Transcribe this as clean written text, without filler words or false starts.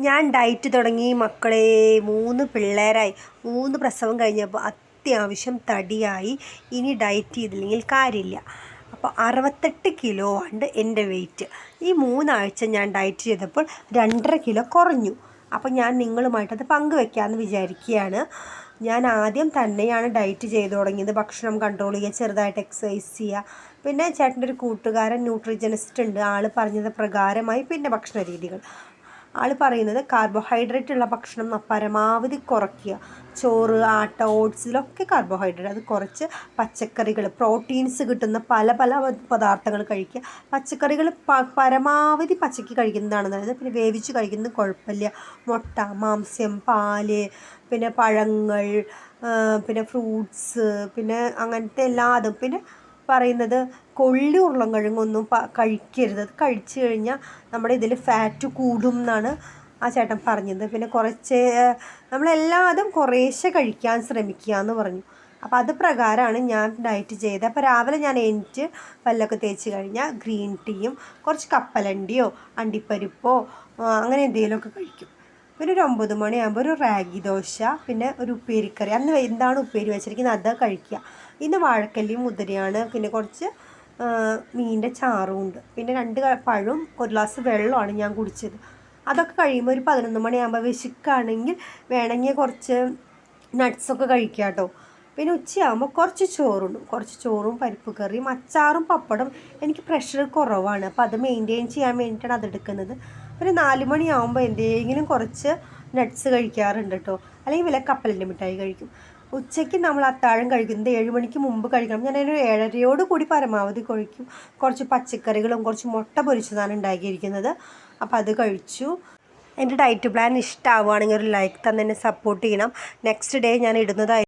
ഞാൻ ഡയറ്റ് തുടങ്ങി മക്കളെ 3 പിള്ളേരായി. 3 പ്രസവം കഴിഞ്ഞപ്പോൾ അത്യാവശ്യം തടിയായി. ഇനി ഡയറ്റ് ചെയ്തില്ലെങ്കിൽ കാര്യമില്ല. അപ്പോൾ 68 കിലോ ഉണ്ട് എൻ്റെ വെയിറ്റ്. ഈ 3 ആഴ്ച ഞാൻ ഡയറ്റ് ചെയ്തപ്പോൾ 2.5 കിലോ കുറഞ്ഞു. അപ്പോൾ ഞാൻ നിങ്ങളുമായിട്ടത് പങ്കുവെക്കാമെന്ന് വിചാരിക്കുകയാണ്. ഞാൻ ആദ്യം തന്നെയാണ് ഡയറ്റ് ചെയ്തു തുടങ്ങിയത്. ഭക്ഷണം കൺട്രോൾ ചെയ്യുക, ചെറുതായിട്ട് എക്സസൈസ് ചെയ്യുക. പിന്നെ ചേട്ടൻ്റെ ഒരു കൂട്ടുകാരൻ ന്യൂട്രിജനിസ്റ്റ് ഉണ്ട്. ആൾ പറഞ്ഞത് പ്രകാരമായി പിന്നെ ഭക്ഷണ രീതികൾ. ആൾ പറയുന്നത് കാർബോഹൈഡ്രേറ്റ് ഉള്ള ഭക്ഷണം പരമാവധി കുറയ്ക്കുക. ചോറ്, ആട്ട, ഓട്സ്, ഇതിലൊക്കെ കാർബോഹൈഡ്രേറ്റ് അത് കുറച്ച് പച്ചക്കറികൾ, പ്രോട്ടീൻസ് കിട്ടുന്ന പല പല പദാർത്ഥങ്ങൾ കഴിക്കുക. പച്ചക്കറികൾ പരമാവധി പച്ചക്ക് കഴിക്കുന്നതാണ് നല്ലത്. പിന്നെ വേവിച്ച് കഴിക്കുന്നത് കുഴപ്പമില്ല. മുട്ട, മാംസ്യം, പാല്, പിന്നെ പഴങ്ങൾ, പിന്നെ ഫ്രൂട്ട്സ്, പിന്നെ അങ്ങനത്തെ എല്ലാതും. പിന്നെ പറയുന്നത് കൊള്ളി ഉരുളൻകിഴങ്ങൊന്നും കഴിക്കരുത്. അത് കഴിച്ചു കഴിഞ്ഞാൽ നമ്മുടെ ഇതിൽ ഫാറ്റ് കൂടും എന്നാണ് ആ ചേട്ടൻ പറഞ്ഞത്. പിന്നെ കുറച്ച് നമ്മളെല്ലാതും കുറേശ്ശെ കഴിക്കാൻ ശ്രമിക്കുക എന്ന് പറഞ്ഞു. അപ്പോൾ അത് പ്രകാരമാണ് ഞാൻ ഡയറ്റ് ചെയ്തത്. അപ്പോൾ രാവിലെ ഞാൻ എണീറ്റ് പല്ലൊക്കെ തേച്ച് കഴിഞ്ഞാൽ ഗ്രീൻ ടീയും കുറച്ച് കപ്പലണ്ടിയോ അണ്ടിപ്പരിപ്പോ അങ്ങനെ എന്തെങ്കിലുമൊക്കെ കഴിക്കും. പിന്നെ ഒരു 9 മണിയാകുമ്പോൾ ഒരു റാഗി ദോശ, പിന്നെ ഒരു ഉപ്പേരിക്കറി. അന്ന് എന്താണ് ഉപ്പേരി വെച്ചിരിക്കുന്നത് അത് കഴിക്കുക. ഇന്ന് വാഴക്കല്ലിയും മുതിരയാണ്. പിന്നെ കുറച്ച് മീനിൻ്റെ ചാറും ഉണ്ട്. പിന്നെ 2 പഴവും 1 ഗ്ലാസ് വെള്ളമാണ് ഞാൻ കുടിച്ചത്. അതൊക്കെ കഴിയുമ്പോൾ ഒരു 11 മണിയാകുമ്പോൾ വിശക്കുകയാണെങ്കിൽ വേണമെങ്കിൽ കുറച്ച് നട്ട്സൊക്കെ കഴിക്കുക കേട്ടോ. പിന്നെ ഉച്ചയാകുമ്പോൾ കുറച്ച് ചോറുണ്ടും. കുറച്ച് ചോറും പരിപ്പ് കറിയും അച്ചാറും പപ്പടം. എനിക്ക് പ്രഷർ കുറവാണ്, അപ്പോൾ അത് മെയിൻറ്റെയിൻ ചെയ്യാൻ വേണ്ടിയിട്ടാണ് അതെടുക്കുന്നത്. പിന്നെ 4 മണിയാകുമ്പോൾ എന്തെങ്കിലും കുറച്ച് നട്ട്സ് കഴിക്കാറുണ്ട് കേട്ടോ. അല്ലെങ്കിൽ വല്ല കപ്പലിൻ്റെ മിഠായി കഴിക്കും. ഉച്ചയ്ക്ക് നമ്മൾ അത്താഴം കഴിക്കുന്നത് 7 മണിക്ക് മുമ്പ് കഴിക്കണം. ഞാനൊരു 7:30 കൂടി പരമാവധി കഴിക്കും. കുറച്ച് പച്ചക്കറികളും കുറച്ച് മുട്ട പൊരിച്ചതാണ് ഉണ്ടാക്കിയിരിക്കുന്നത്. അപ്പോൾ അത് കഴിച്ചു. എൻ്റെ ഡയറ്റ് പ്ലാൻ ഇഷ്ടമാവുകയാണെങ്കിൽ ഒരു ലൈക്ക് തന്നെ എന്നെ സപ്പോർട്ട് ചെയ്യണം. നെക്സ്റ്റ് ഡേ ഞാൻ ഇടുന്നതായി.